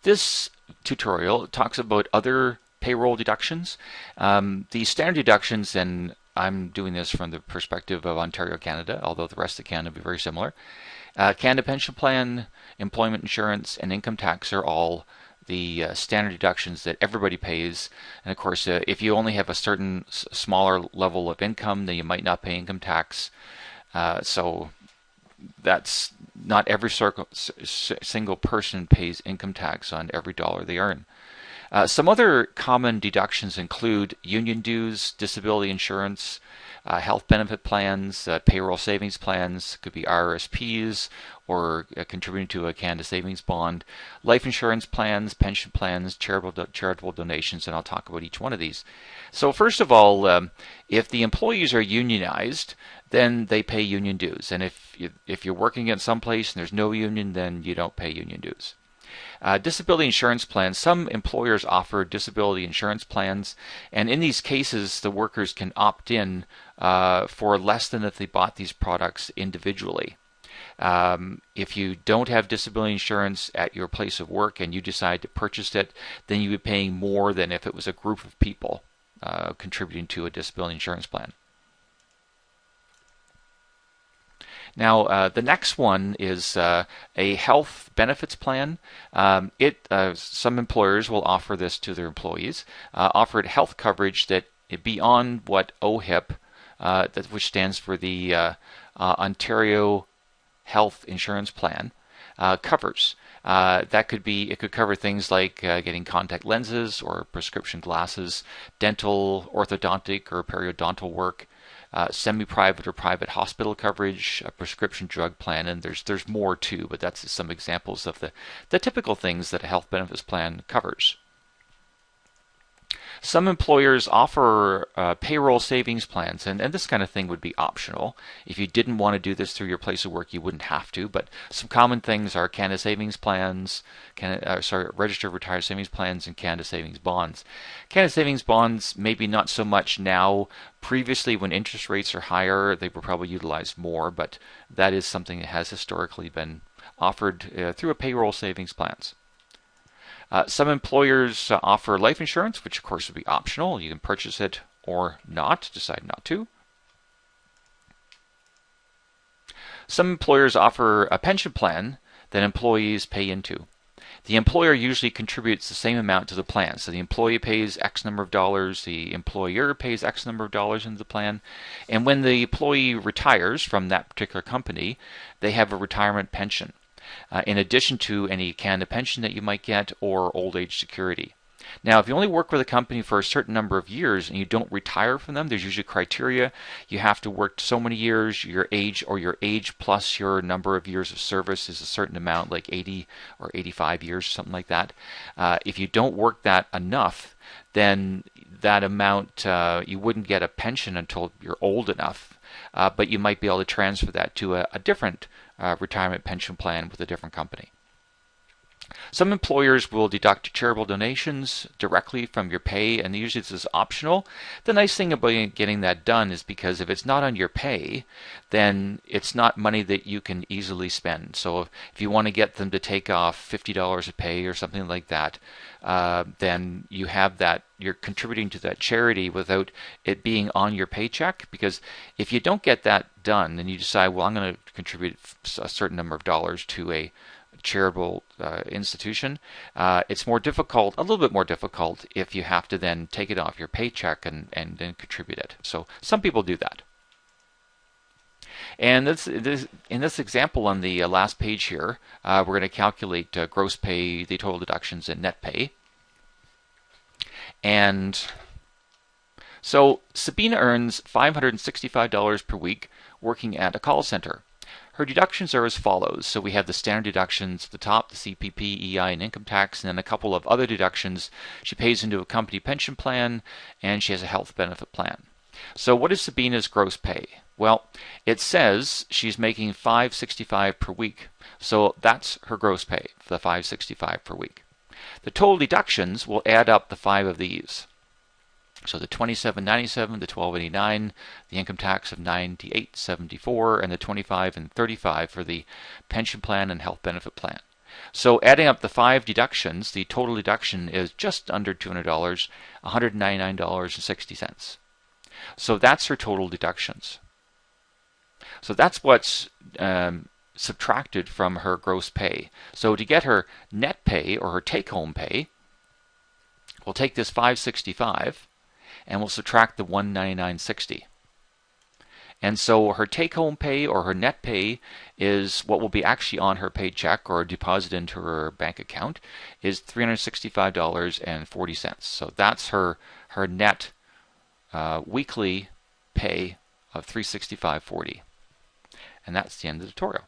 This tutorial talks about other payroll deductions. The standard deductions, and I'm doing this from the perspective of Ontario, Canada, although the rest of Canada will be very similar. Canada Pension Plan, employment insurance, and income tax are all the standard deductions that everybody pays. And of course, if you only have a certain smaller level of income, then you might not pay income tax. So that's not every single person pays income tax on every dollar they earn. Some other common deductions include union dues, disability insurance, health benefit plans, payroll savings plans, could be RRSPs or contributing to a Canada Savings Bond, life insurance plans, pension plans, charitable donations, and I'll talk about each one of these. So first of all, if the employees are unionized, then they pay union dues. And if you're working at some place and there's no union, then you don't pay union dues. Disability insurance plans. Some employers offer disability insurance plans, and in these cases, the workers can opt in for less than if they bought these products individually. If you don't have disability insurance at your place of work and you decide to purchase it, then you'd be paying more than if it was a group of people contributing to a disability insurance plan. Now, the next one is a health benefits plan. Some employers will offer this to their employees, offered health coverage that beyond what OHIP, which stands for the Ontario Health Insurance Plan, covers. It could cover things like getting contact lenses or prescription glasses, dental, orthodontic, or periodontal work, semi-private or private hospital coverage, a prescription drug plan, and there's more too, but that's some examples of the typical things that a health benefits plan covers. Some employers offer payroll savings plans, and this kind of thing would be optional. If you didn't want to do this through your place of work, you wouldn't have to, but some common things are Canada Savings Plans, Registered Retired Savings Plans, and Canada Savings Bonds. Canada Savings Bonds, maybe not so much now. Previously, when interest rates are higher, they were probably utilized more, but that is something that has historically been offered through a payroll savings plans. Some employers offer life insurance, which of course would be optional. You can purchase it or not, decide not to. Some employers offer a pension plan that employees pay into. The employer usually contributes the same amount to the plan. So the employee pays X number of dollars, the employer pays X number of dollars into the plan, and when the employee retires from that particular company, they have a retirement pension. In addition to any Canada pension that you might get or old age security. Now, if you only work with a company for a certain number of years and you don't retire from them, there's usually criteria. You have to work so many years, your age plus your number of years of service is a certain amount, like 80 or 85 years, something like that. If you don't work that enough, then that amount, you wouldn't get a pension until you're old enough, but you might be able to transfer that to a different retirement pension plan with a different company. Some employers will deduct charitable donations directly from your pay, and usually this is optional. The nice thing about getting that done is because if it's not on your pay, then it's not money that you can easily spend. So if you want to get them to take off $50 a pay or something like that, then you have that, you're contributing to that charity without it being on your paycheck. Because if you don't get that done, then you decide, well, I'm going to contribute a certain number of dollars to a charitable institution, it's more difficult, a little bit more difficult, if you have to then take it off your paycheck and then contribute it. So some people do that. And in this example on the last page here, we're going to calculate gross pay, the total deductions, and net pay. And so Sabina earns $565 per week working at a call center. Her deductions are as follows. So we have the standard deductions at the top, the CPP, EI, and income tax, and then a couple of other deductions. She pays into a company pension plan, and she has a health benefit plan. So what is Sabina's gross pay? Well, it says she's making $565 per week. So that's her gross pay, the $565 per week. The total deductions will add up the 5 of these. So the $27.97, the $12.89, the income tax of $98.74, and the $25 and $35 for the pension plan and health benefit plan. So adding up the 5 deductions, the total deduction is just under $200, $199.60. So that's her total deductions. So that's what's subtracted from her gross pay. So to get her net pay or her take-home pay, we'll take this $565 and we'll subtract the $199.60. And so her take-home pay or her net pay is what will be actually on her paycheck or deposited into her bank account is $365.40. So that's her net weekly pay of $365.40. And that's the end of the tutorial.